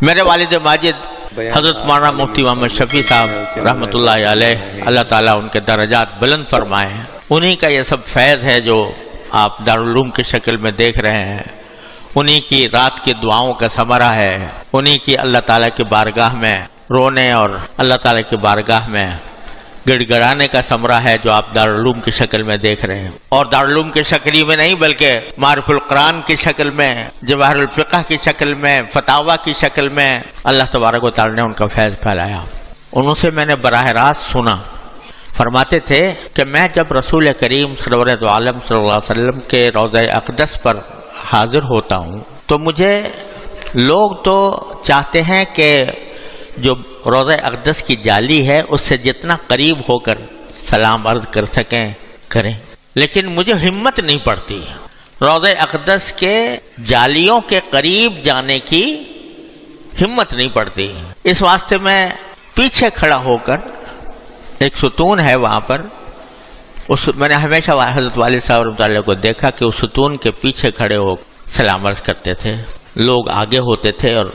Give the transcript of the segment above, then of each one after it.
میرے والد ماجد حضرت مولانا مفتی محمد شفیع صاحب رحمۃ اللہ علیہ، اللہ تعالیٰ ان کے درجات بلند فرمائے، انہی کا یہ سب فیض ہے جو آپ دارالعلوم کی شکل میں دیکھ رہے ہیں، انہی کی رات کی دعاؤں کا ثمرہ ہے، انہی کی اللہ تعالیٰ کی بارگاہ میں رونے اور اللہ تعالیٰ کی بارگاہ میں گڑ گڑانے کا ثمرہ ہے جو آپ دارالعلوم کی شکل میں دیکھ رہے ہیں، اور دارالعلوم کی شکل میں نہیں بلکہ معرف القرآن کی شکل میں، جواہر الفقہ کی شکل میں، فتاوی کی شکل میں اللہ تبارک و تعالیٰ نے ان کا فیض پھیلایا۔ انہوں سے میں نے براہ راست سنا، فرماتے تھے کہ میں جب رسول کریم سرور دو عالم صلی اللہ علیہ وسلم کے روضہ اقدس پر حاضر ہوتا ہوں تو مجھے لوگ تو چاہتے ہیں کہ جو روضہ اقدس کی جالی ہے اس سے جتنا قریب ہو کر سلام عرض کر سکیں کریں، لیکن مجھے ہمت نہیں پڑتی روضہ اقدس کے جالیوں کے قریب جانے کی ہمت نہیں پڑتی، اس واسطے میں پیچھے کھڑا ہو کر، ایک ستون ہے وہاں پر، میں نے ہمیشہ حضرت والد صاحب رحمۃ اللہ کو دیکھا کہ اس ستون کے پیچھے کھڑے ہو سلام عرض کرتے تھے، لوگ آگے ہوتے تھے اور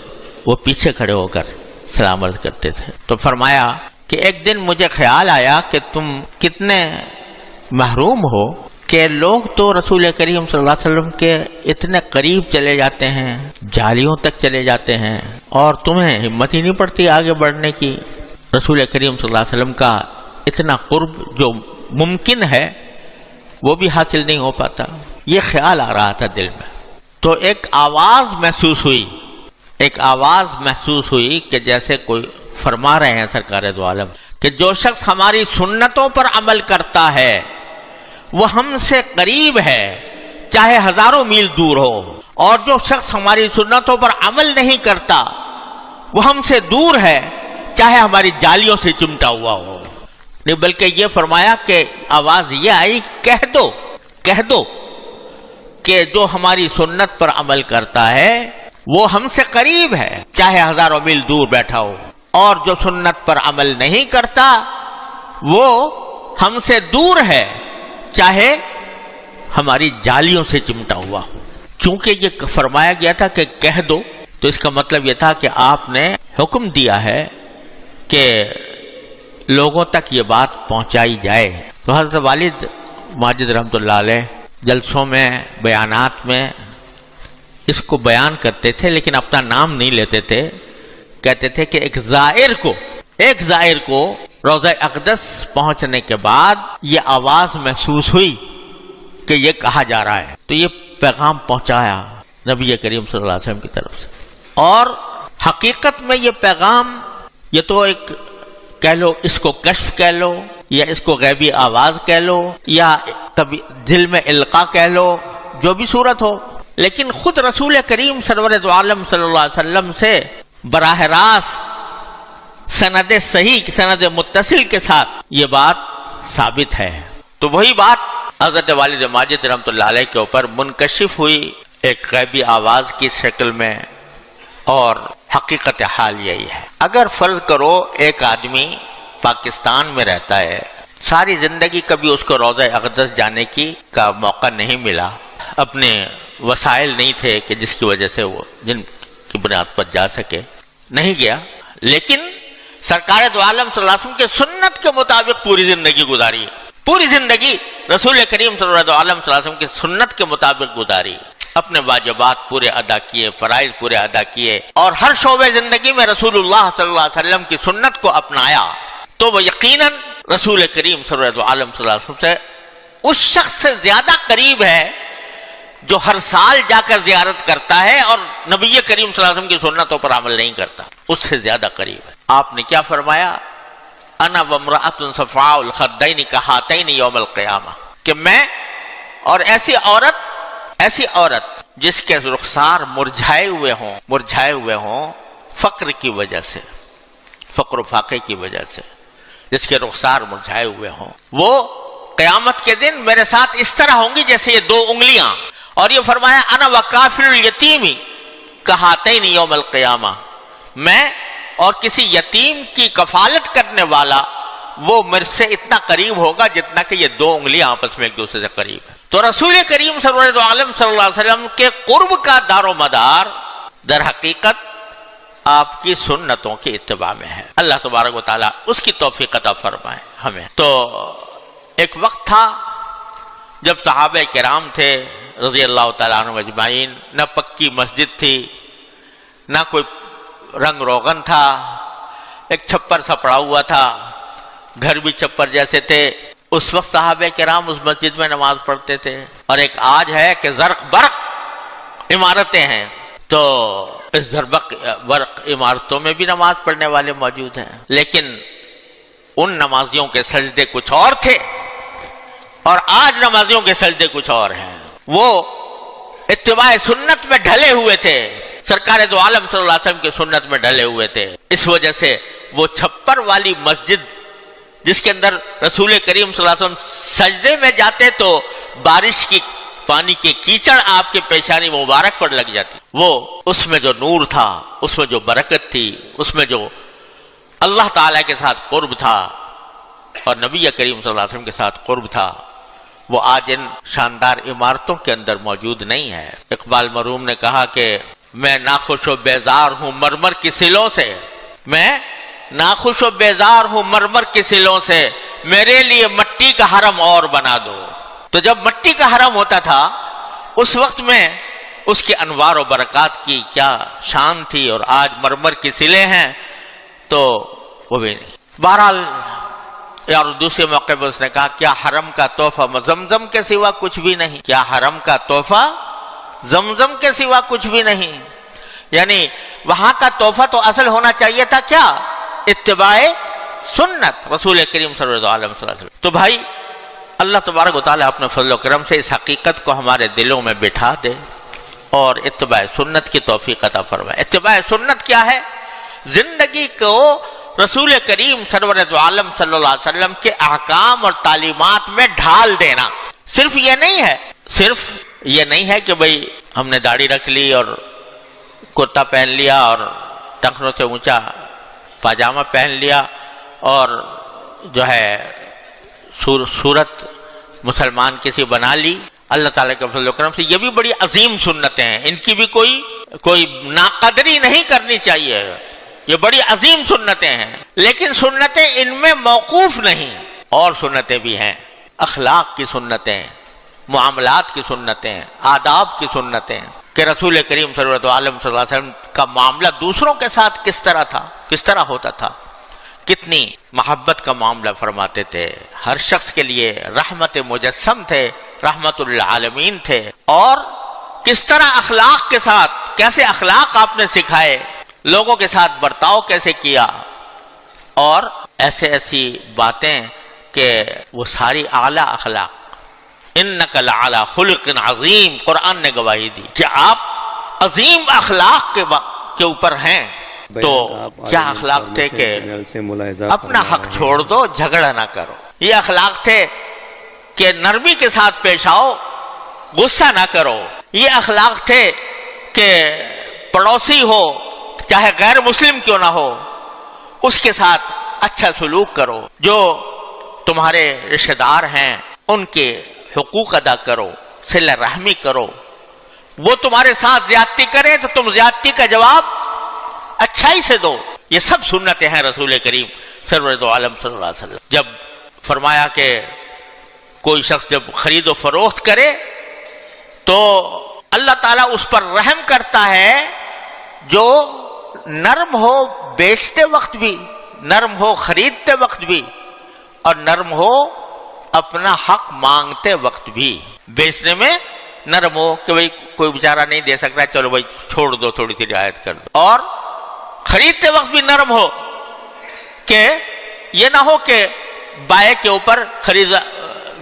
وہ پیچھے کھڑے ہو کر سلام عرض کرتے تھے۔ تو فرمایا کہ ایک دن مجھے خیال آیا کہ تم کتنے محروم ہو کہ لوگ تو رسول کریم صلی اللہ علیہ وسلم کے اتنے قریب چلے جاتے ہیں، جالیوں تک چلے جاتے ہیں، اور تمہیں ہمت ہی نہیں پڑتی آگے بڑھنے کی، رسول کریم صلی اللہ علیہ وسلم کا اتنا قرب جو ممکن ہے وہ بھی حاصل نہیں ہو پاتا۔ یہ خیال آ رہا تھا دل میں، تو ایک آواز محسوس ہوئی کہ جیسے کوئی فرما رہے ہیں سرکار دو عالم کہ جو شخص ہماری سنتوں پر عمل کرتا ہے وہ ہم سے قریب ہے چاہے ہزاروں میل دور ہو، اور جو شخص ہماری سنتوں پر عمل نہیں کرتا وہ ہم سے دور ہے چاہے ہماری جالیوں سے چمٹا ہوا ہو۔ نہیں بلکہ یہ فرمایا کہ آواز یہ آئی، کہہ دو کہ جو ہماری سنت پر عمل کرتا ہے وہ ہم سے قریب ہے چاہے ہزاروں میل دور بیٹھا ہو، اور جو سنت پر عمل نہیں کرتا وہ ہم سے دور ہے چاہے ہماری جالیوں سے چمٹا ہوا ہو۔ چونکہ یہ فرمایا گیا تھا کہ کہہ دو، تو اس کا مطلب یہ تھا کہ آپ نے حکم دیا ہے کہ لوگوں تک یہ بات پہنچائی جائے۔ تو حضرت والد ماجد رحمۃ اللہ علیہ جلسوں میں، بیانات میں اس کو بیان کرتے تھے، لیکن اپنا نام نہیں لیتے تھے، کہتے تھے کہ ایک زائر کو روضہ اقدس پہنچنے کے بعد یہ آواز محسوس ہوئی کہ یہ کہا جا رہا ہے، تو یہ پیغام پہنچایا نبی کریم صلی اللہ علیہ وسلم کی طرف سے۔ اور حقیقت میں یہ پیغام، یہ تو ایک کہہ لو، اس کو کشف کہہ لو، یا اس کو غیبی آواز کہہ لو، یا دل میں القاء کہہ لو، جو بھی صورت ہو، لیکن خود رسول کریم سرور دو عالم صلی اللہ علیہ وسلم سے براہ راست سند صحیح، سند متصل کے ساتھ یہ بات ثابت ہے۔ تو وہی بات حضرت والد ماجد رحمۃ اللہ علیہ کے اوپر منکشف ہوئی ایک غیبی آواز کی شکل میں، اور حقیقت حال یہی ہے۔ اگر فرض کرو ایک آدمی پاکستان میں رہتا ہے، ساری زندگی کبھی اس کو روضہ اقدس جانے کا موقع نہیں ملا، اپنے وسائل نہیں تھے کہ جس کی وجہ سے وہ جن کی بنیاد پر جا سکے، نہیں گیا، لیکن سرکار دو عالم صلی اللہ علیہ وسلم کے سنت کے مطابق پوری زندگی گزاری، پوری زندگی رسول کریم صلی اللہ علیہ وسلم کی سنت کے مطابق گزاری، اپنے واجبات پورے ادا کیے، فرائض پورے ادا کیے، اور ہر شعبے زندگی میں رسول اللہ صلی اللہ علیہ وسلم کی سنت کو اپنایا، تو وہ یقیناً رسول کریم صلی اللہ علیہ وسلم سے اس شخص سے زیادہ قریب ہے جو ہر سال جا کر زیارت کرتا ہے اور نبی کریم صلی اللہ علیہ وسلم کی سنتوں پر عمل نہیں کرتا، اس سے زیادہ قریب ہے۔ آپ نے کیا فرمایا؟ انا وامرأۃ صفراء الخدین کہاتین یوم القیامہ، کہ میں اور ایسی عورت جس کے رخسار مرجھائے ہوئے ہوں فقر کی وجہ سے، فقر و فاقے کی وجہ سے، جس کے رخسار مرجھائے ہوئے ہوں، وہ قیامت کے دن میرے ساتھ اس طرح ہوں گی جیسے یہ دو انگلیاں۔ اور یہ فرمایا انا وکافل الیتیم کہاتین یوم القیامہ، میں اور کسی یتیم کی کفالت کرنے والا وہ میرے سے اتنا قریب ہوگا جتنا کہ یہ دو انگلیاں آپس میں ایک دوسرے سے قریب ہیں۔ تو رسول کریم صلی اللہ علیہ وسلم کے قرب کا دار و مدار در حقیقت آپ کی سنتوں کی اتباع میں ہے۔ اللہ تبارک و تعالیٰ اس کی توفیق عطا فرمائے ہمیں۔ تو ایک وقت تھا جب صحابہ کرام تھے رضی اللہ تعالیٰ عنہ اجمعین، نہ پکی مسجد تھی، نہ کوئی رنگ روغن تھا، ایک چھپر سا پڑا ہوا تھا، گھر بھی چھپر جیسے تھے۔ اس وقت صحابہ کرام اس مسجد میں نماز پڑھتے تھے، اور ایک آج ہے کہ زرق برق عمارتیں ہیں، تو اس زرق برق عمارتوں میں بھی نماز پڑھنے والے موجود ہیں، لیکن ان نمازیوں کے سجدے کچھ اور تھے اور آج نمازیوں کے سجدے کچھ اور ہیں۔ وہ اتباع سنت میں ڈھلے ہوئے تھے، سرکار دو عالم صلی اللہ علیہ وسلم کی سنت میں ڈھلے ہوئے تھے، اس وجہ سے وہ چھپر والی مسجد جس کے اندر رسول کریم صلی اللہ علیہ وسلم سجدے میں جاتے تو بارش کی پانی کے کیچڑ آپ کے پیشانی مبارک پر لگ جاتی، وہ اس میں جو نور تھا، اس میں جو برکت تھی، اس میں جو اللہ تعالیٰ کے ساتھ قرب تھا اور نبی کریم صلی اللہ علیہ وسلم کے ساتھ قرب تھا، وہ آج ان شاندار عمارتوں کے اندر موجود نہیں ہے۔ اقبال مرحوم نے کہا کہ میں ناخوش و بیزار ہوں مرمر کی سلوں سے، میں ناخوش و بیزار ہوں مرمر کی سلوں سے، میرے لیے مٹی کا حرم اور بنا دو۔ تو جب مٹی کا حرم ہوتا تھا اس وقت میں اس کی انوار و برکات کی کیا شان تھی، اور آج مرمر کی سلیں ہیں تو وہ بھی نہیں۔ بہرحال اور دوسرے موقع پر اس نے کہا کیا حرم کا تحفہ زمزم کے سوا کچھ بھی نہیں، کیا حرم کا تحفہ زمزم کے سوا کچھ بھی نہیں، یعنی وہاں کا تحفہ تو اصل ہونا چاہیے تھا کیا؟ اتباع سنت رسول کریم صلی اللہ علیہ وسلم۔ تو بھائی اللہ تبارک و تعالیٰ اپنے فضل و کرم سے اس حقیقت کو ہمارے دلوں میں بٹھا دے اور اتباع سنت کی توفیق عطا فرمائے۔ اتباع سنت کیا ہے؟ زندگی کو رسول کریم سرور دو عالم صلی اللہ علیہ وسلم کے احکام اور تعلیمات میں ڈھال دینا۔ صرف یہ نہیں ہے کہ بھئی ہم نے داڑھی رکھ لی اور کرتا پہن لیا اور ٹخنوں سے اونچا پاجامہ پہن لیا اور جو ہے صورت مسلمان کسی بنا لی۔ اللہ تعالیٰ کے فضل و کرم سے یہ بھی بڑی عظیم سنتیں ہیں، ان کی بھی کوئی ناقدری نہیں کرنی چاہیے، یہ بڑی عظیم سنتیں ہیں، لیکن سنتیں ان میں موقوف نہیں، اور سنتیں بھی ہیں، اخلاق کی سنتیں، معاملات کی سنتیں، آداب کی سنتیں، کہ رسول کریم صلی اللہ علیہ وسلم کا معاملہ دوسروں کے ساتھ کس طرح تھا، کس طرح ہوتا تھا، کتنی محبت کا معاملہ فرماتے تھے، ہر شخص کے لیے رحمت مجسم تھے، رحمت للعالمین تھے، اور کس طرح اخلاق کے ساتھ، کیسے اخلاق آپ نے سکھائے، لوگوں کے ساتھ برتاؤ کیسے کیا، اور ایسی باتیں کہ وہ ساری اعلیٰ اخلاق۔ انک لعلی خلق عظیم، قرآن نے گواہی دی کہ آپ عظیم اخلاق کے اوپر ہیں۔ تو کیا اخلاق تھے کہ اپنا حق چھوڑ دو، جھگڑا نہ کرو، یہ اخلاق تھے کہ نرمی کے ساتھ پیش آؤ، غصہ نہ کرو، یہ اخلاق تھے کہ پڑوسی ہو چاہے غیر مسلم کیوں نہ ہو اس کے ساتھ اچھا سلوک کرو، جو تمہارے رشتہ دار ہیں ان کے حقوق ادا کرو، صلہ رحمی کرو، وہ تمہارے ساتھ زیادتی کریں تو تم زیادتی کا جواب اچھائی سے دو۔ یہ سب سنتیں ہیں رسول کریم سرور دو عالم صلی اللہ علیہ وسلم۔ جب فرمایا کہ کوئی شخص جب خرید و فروخت کرے تو اللہ تعالیٰ اس پر رحم کرتا ہے جو نرم ہو بیچتے وقت بھی، نرم ہو خریدتے وقت بھی، اور نرم ہو اپنا حق مانگتے وقت بھی۔ بیچنے میں نرم ہو کہ بھئی کوئی بیچارہ نہیں دے سکتا، چلو بھائی چھوڑ دو، تھوڑی سی رعایت کر دو، اور خریدتے وقت بھی نرم ہو کہ یہ نہ ہو کہ بائے کے اوپر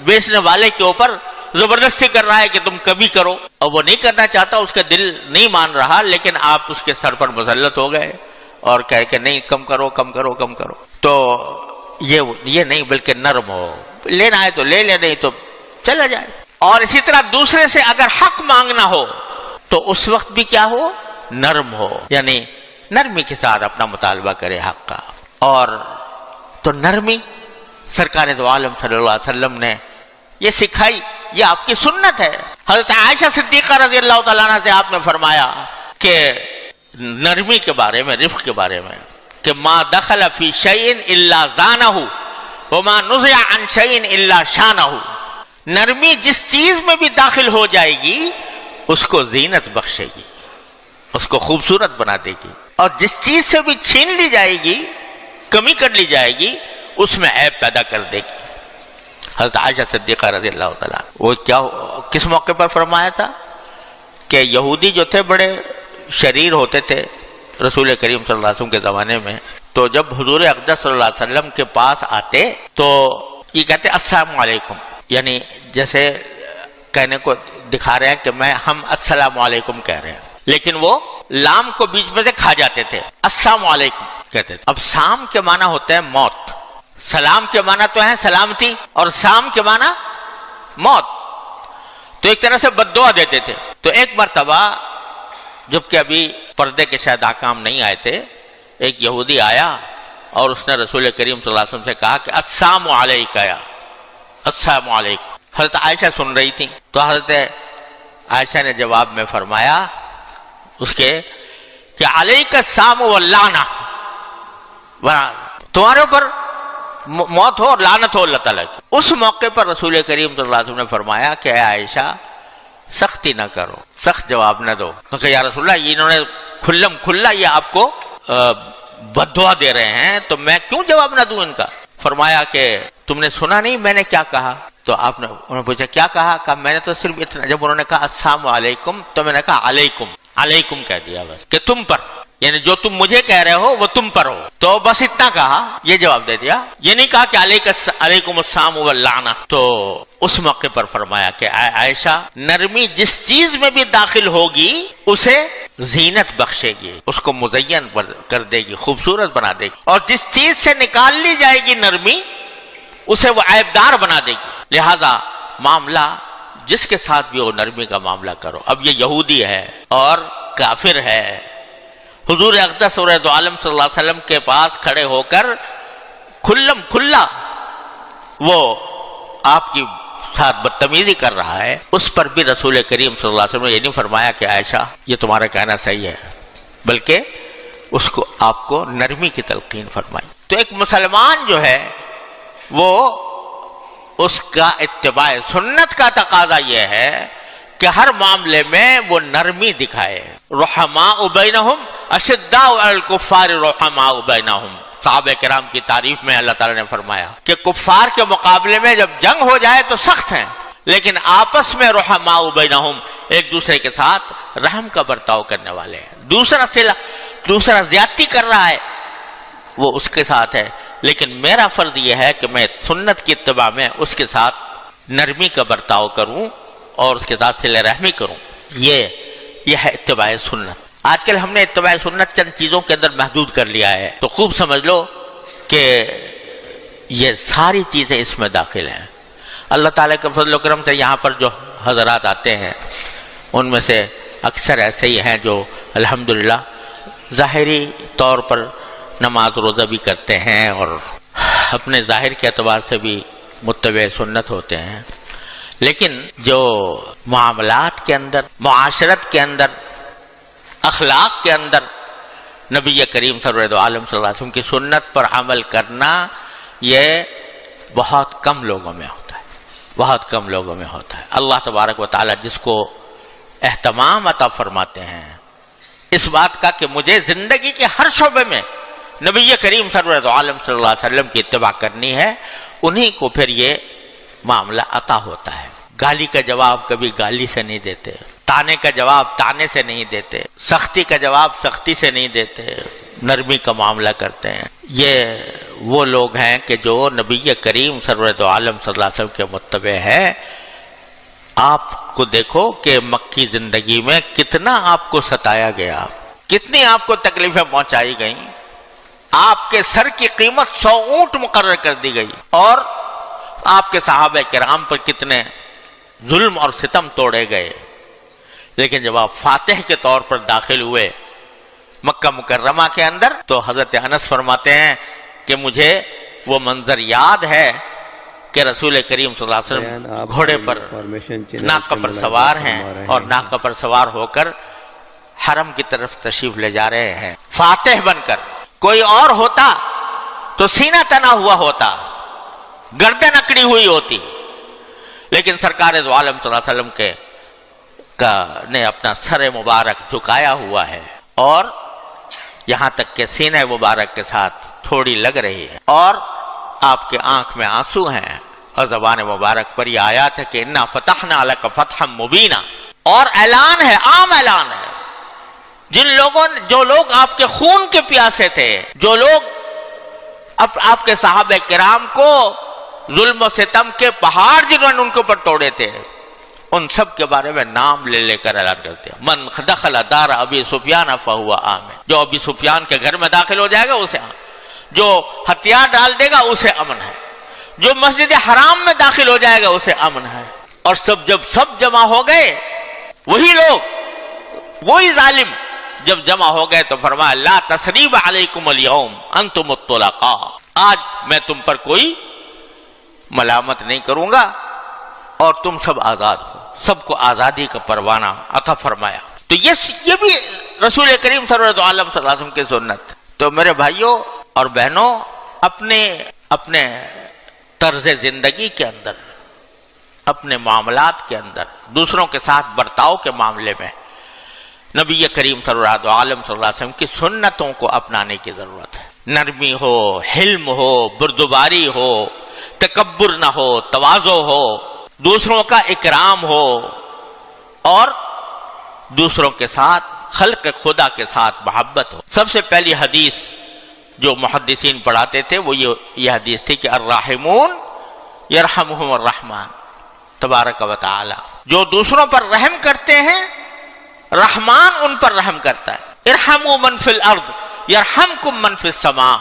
بیچنے والے کے اوپر زبردستی کر رہا ہے کہ تم کمی کرو، اور وہ نہیں کرنا چاہتا، اس کا دل نہیں مان رہا، لیکن آپ اس کے سر پر مسلط ہو گئے اور کہے کہ نہیں کم کرو کم کرو کم کرو۔ تو یہ نہیں، بلکہ نرم ہو، لینا ہے تو لے لے، نہیں تو چلا جائے۔ اور اسی طرح دوسرے سے اگر حق مانگنا ہو تو اس وقت بھی کیا ہو؟ نرم ہو، یعنی نرمی کے ساتھ اپنا مطالبہ کرے حق کا۔ اور تو نرمی سرکار دو عالم صلی اللہ علیہ وسلم نے یہ سکھائی، یہ آپ کی سنت ہے۔ حضرت عائشہ صدیقہ رضی اللہ تعالیٰ عنہ سے آپ نے فرمایا کہ نرمی کے بارے میں، رفق کے بارے میں، کہ ما دخل فی شیء الا زانہ وما نزع عن شیء الا شانہ. نرمی جس چیز میں بھی داخل ہو جائے گی اس کو زینت بخشے گی، اس کو خوبصورت بنا دے گی، اور جس چیز سے بھی چھین لی جائے گی، کمی کر لی جائے گی، اس میں عیب پیدا کر دے گی. حضرت عائشہ صدیقہ رضی اللہ تعالیٰ وہ کس موقع پر فرمایا تھا کہ یہودی جو تھے بڑے شریر ہوتے تھے رسول کریم صلی اللہ علیہ وسلم کے زمانے میں، تو جب حضور اقدس صلی اللہ علیہ وسلم کے پاس آتے تو یہ کہتے السلام علیکم، یعنی جیسے کہنے کو دکھا رہے ہیں کہ ہم السلام علیکم کہہ رہے ہیں، لیکن وہ لام کو بیچ میں سے کھا جاتے تھے، السلام علیکم کہتے تھے. اب سام کے معنی ہوتے ہیں موت، سلام کے معنی تو ہے سلامتی، اور سام کے معنی موت، تو ایک طرح سے بد دعا دیتے تھے. تو ایک مرتبہ جبکہ ابھی پردے کے شاید احکام نہیں آئے تھے، ایک یہودی آیا اور اس نے رسول کریم صلی اللہ علیہ وسلم سے کہا کہ السلام علیکہ، یا السلام علیکم. حضرت عائشہ سن رہی تھی، تو حضرت عائشہ نے جواب میں فرمایا اس کے کہ علیک السلام واللعنہ، تمہارے اوپر موت ہو اور لعنت ہو اللہ تعالیٰ کی. اس موقع پر رسول کریم صلی اللہ علیہ وسلم نے فرمایا کہ اے عائشہ سختی نہ کرو، سخت جواب نہ دو. کہ یا رسول اللہ انہوں نے کھلم کھلا یہ آپ کو بد دعا دے رہے ہیں، تو میں کیوں جواب نہ دوں ان کا. فرمایا کہ تم نے سنا نہیں میں نے کیا کہا؟ تو آپ نے انہوں نے پوچھا کیا کہا؟ کہا میں نے تو صرف اتنا، جب انہوں نے کہا السلام علیکم تو میں نے کہا علیکم، علیکم کہہ دیا بس، کہ تم پر، یعنی جو تم مجھے کہہ رہے ہو وہ تم پر ہو، تو بس اتنا کہا، یہ جواب دے دیا. یہ نہیں کہا کہ علیکم السلام واللعنہ. تو اس موقع پر فرمایا کہ عائشہ نرمی جس چیز میں بھی داخل ہوگی اسے زینت بخشے گی، اس کو مزین کر دے گی، خوبصورت بنا دے گی، اور جس چیز سے نکال لی جائے گی نرمی اسے وہ عیبدار بنا دے گی. لہذا معاملہ جس کے ساتھ بھی ہو نرمی کا معاملہ کرو. اب یہ یہودی ہے اور کافر ہے، حضور اقدس سورۃ عالم صلی اللہ علیہ وسلم کے پاس کھڑے ہو کر کھلم کھلا وہ آپ کی ساتھ بدتمیزی کر رہا ہے، اس پر بھی رسول کریم صلی اللہ علیہ وسلم نے یہ نہیں فرمایا کہ عائشہ یہ تمہارا کہنا صحیح ہے، بلکہ اس کو آپ کو نرمی کی تلقین فرمائی. تو ایک مسلمان جو ہے وہ اس کا اتباع سنت کا تقاضا یہ ہے کہ ہر معاملے میں وہ نرمی دکھائے. رحماء بینہم اشداء علی الکفار رحماء بینہم. صحابہ کرام کی تعریف میں اللہ تعالیٰ نے فرمایا کہ کفار کے مقابلے میں جب جنگ ہو جائے تو سخت ہیں، لیکن آپس میں رحماء بینہم، ایک دوسرے کے ساتھ رحم کا برتاؤ کرنے والے ہیں. دوسرا زیادتی کر رہا ہے وہ اس کے ساتھ ہے، لیکن میرا فرض یہ ہے کہ میں سنت کی اتباع میں اس کے ساتھ نرمی کا برتاؤ کروں اور اس کے ساتھ صلہ رحمی کروں. یہ ہے اتباع سنت. آج کل ہم نے اتباع سنت چند چیزوں کے اندر محدود کر لیا ہے، تو خوب سمجھ لو کہ یہ ساری چیزیں اس میں داخل ہیں. اللہ تعالیٰ کے فضل و کرم سے یہاں پر جو حضرات آتے ہیں ان میں سے اکثر ایسے ہی ہیں جو الحمدللہ ظاہری طور پر نماز روزہ بھی کرتے ہیں اور اپنے ظاہر کے اعتبار سے بھی متبع سنت ہوتے ہیں، لیکن جو معاملات کے اندر، معاشرت کے اندر، اخلاق کے اندر نبی کریم سرور عالم صلی اللہ علیہ وسلم کی سنت پر عمل کرنا یہ بہت کم لوگوں میں ہوتا ہے، بہت کم لوگوں میں ہوتا ہے. اللہ تبارک و تعالی جس کو اہتمام عطا فرماتے ہیں اس بات کا کہ مجھے زندگی کے ہر شعبے میں نبی کریم سرور عالم صلی اللہ علیہ وسلم کی اتباع کرنی ہے، انہی کو پھر یہ معاملہ عطا ہوتا ہے. گالی کا جواب کبھی گالی سے نہیں دیتے، تانے کا جواب تانے سے نہیں دیتے، سختی کا جواب سختی سے نہیں دیتے، نرمی کا معاملہ کرتے ہیں. یہ وہ لوگ ہیں کہ جو نبی کریم سرور عالم صلی اللہ علیہ وسلم کے متبع ہے. آپ کو دیکھو کہ مکی زندگی میں کتنا آپ کو ستایا گیا، کتنی آپ کو تکلیفیں پہنچائی گئیں، آپ کے سر کی قیمت 100 اونٹ مقرر کر دی گئی، اور آپ کے صحابہ کرام پر کتنے ظلم اور ستم توڑے گئے. لیکن جب آپ فاتح کے طور پر داخل ہوئے مکہ مکرمہ کے اندر تو حضرت انس فرماتے ہیں کہ مجھے وہ منظر یاد ہے کہ رسول کریم صلی اللہ علیہ وسلم گھوڑے پر ناقہ پر سوار ہیں اور ناقہ پر سوار ہو کر حرم کی طرف تشریف لے جا رہے ہیں فاتح بن کر. کوئی اور ہوتا تو سینہ تنا ہوا ہوتا، گردن اکڑی ہوئی ہوتی، لیکن سرکار دو عالم صلی اللہ علیہ وسلم نے اپنا سر مبارک جھکایا ہوا ہے، اور یہاں تک کہ سینہ مبارک کے ساتھ تھوڑی لگ رہی ہے، اور آپ کے آنکھ میں آنسو ہیں، اور زبان مبارک پر یہ آیات ہے کہ انا فتحنا لک فتحا مبینا، اور اعلان ہے، عام اعلان ہے. جو لوگ آپ کے خون کے پیاسے تھے، جو لوگ آپ کے صحابہ کرام کو ظلم و ستم کے پہاڑ جنہوں نے ان کے اوپر توڑے تھے، ان سب کے بارے میں نام لے کر اعلان کرتے ہیں. من دخل دار ابی سفیان فہو آمن، جو ابی سفیان کے گھر میں داخل ہو جائے گا اسے امن، جو ہتھیار ڈال دے گا اسے امن ہے، جو مسجد حرام میں داخل ہو جائے گا اسے امن ہے. اور جب سب جمع ہو گئے، وہی لوگ، وہی ظالم جب جمع ہو گئے تو فرمایا لا تثریب علیکم اليوم انتم الطلقاء، آج میں تم پر کوئی ملامت نہیں کروں گا اور تم سب آزاد ہو. سب کو آزادی کا پروانہ عطا فرمایا. تو یہ بھی رسول کریم صلی اللہ علیہ وسلم کی سنت. تو میرے بھائیوں اور بہنوں، اپنے طرز زندگی کے اندر، اپنے معاملات کے اندر، دوسروں کے ساتھ برتاؤ کے معاملے میں نبی کریم صلی اللہ علیہ وسلم کی سنتوں کو اپنانے کی ضرورت ہے. نرمی ہو، حلم ہو، بردباری ہو، تکبر نہ ہو، تواضع ہو، دوسروں کا اکرام ہو، اور دوسروں کے ساتھ، خلق خدا کے ساتھ محبت ہو. سب سے پہلی حدیث جو محدثین پڑھاتے تھے وہ یہ حدیث تھی کہ الراحمون یرحمہم الرحمن تبارک و تعالی، جو دوسروں پر رحم کرتے ہیں رحمان ان پر رحم کرتا ہے. ارحموا من فی الارض یرحمکم من فی السماء،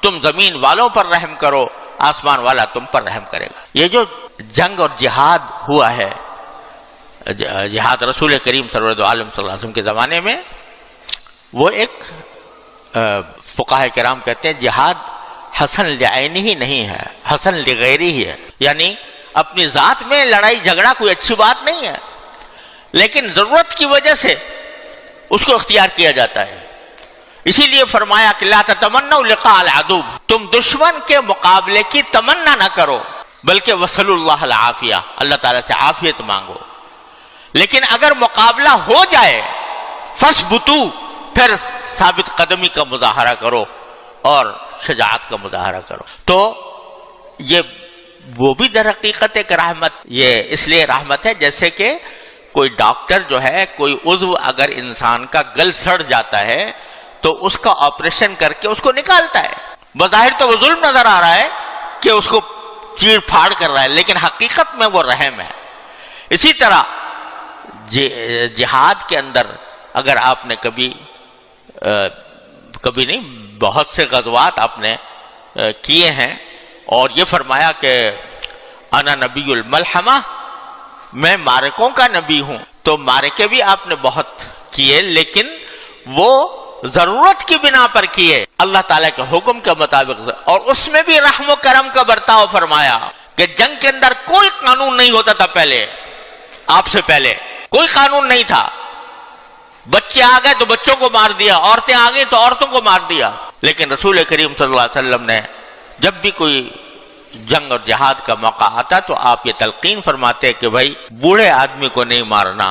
تم زمین والوں پر رحم کرو، آسمان والا تم پر رحم کرے گا. یہ جو جنگ اور جہاد ہوا ہے، جہاد رسول کریم صلی اللہ علیہ وسلم کے زمانے میں، وہ ایک فقہاء کرام کہتے ہیں جہاد حسن لعینہ ہی نہیں ہے، حسن لغیرہ ہی ہے. یعنی اپنی ذات میں لڑائی جھگڑا کوئی اچھی بات نہیں ہے، لیکن ضرورت کی وجہ سے اس کو اختیار کیا جاتا ہے. اسی لیے فرمایا کہ لا تتمنوا لقاء العدو، تم دشمن کے مقابلے کی تمنا نہ کرو، بلکہ وصلوا اللہ العافیہ، اللہ تعالیٰ سے عافیت مانگو. لیکن اگر مقابلہ ہو جائے فاثبتوا، پھر ثابت قدمی کا مظاہرہ کرو اور شجاعت کا مظاہرہ کرو. تو یہ وہ بھی در حقیقت ایک رحمت، یہ اس لیے رحمت ہے جیسے کہ کوئی ڈاکٹر جو ہے، کوئی عضو اگر انسان کا گل سڑ جاتا ہے تو اس کا آپریشن کر کے اس کو نکالتا ہے. بظاہر تو وہ ظلم نظر آ رہا ہے کہ اس کو چیر پھاڑ کر رہا ہے، لیکن حقیقت میں وہ رحم ہے. اسی طرح جہاد کے اندر اگر آپ نے کبھی نہیں، بہت سے غزوات آپ نے کیے ہیں، اور یہ فرمایا کہ انا نبی الملحمہ، میں مارکوں کا نبی ہوں. تو مارکے بھی آپ نے بہت کیے، لیکن وہ ضرورت کی بنا پر کیے، اللہ تعالیٰ کے حکم کے مطابق، اور اس میں بھی رحم و کرم کا برتاؤ فرمایا کہ جنگ کے اندر کوئی قانون نہیں ہوتا تھا. پہلے آپ سے پہلے کوئی قانون نہیں تھا. بچے آ گئے تو بچوں کو مار دیا، عورتیں آ گئی تو عورتوں کو مار دیا. لیکن رسول کریم صلی اللہ علیہ وسلم نے جب بھی کوئی جنگ اور جہاد کا موقع آتا تو آپ یہ تلقین فرماتے کہ بھائی بوڑھے آدمی کو نہیں مارنا،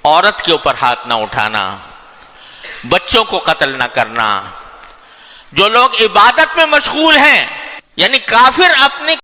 عورت کے اوپر ہاتھ نہ اٹھانا، بچوں کو قتل نہ کرنا. جو لوگ عبادت میں مشغول ہیں، یعنی کافر اپنی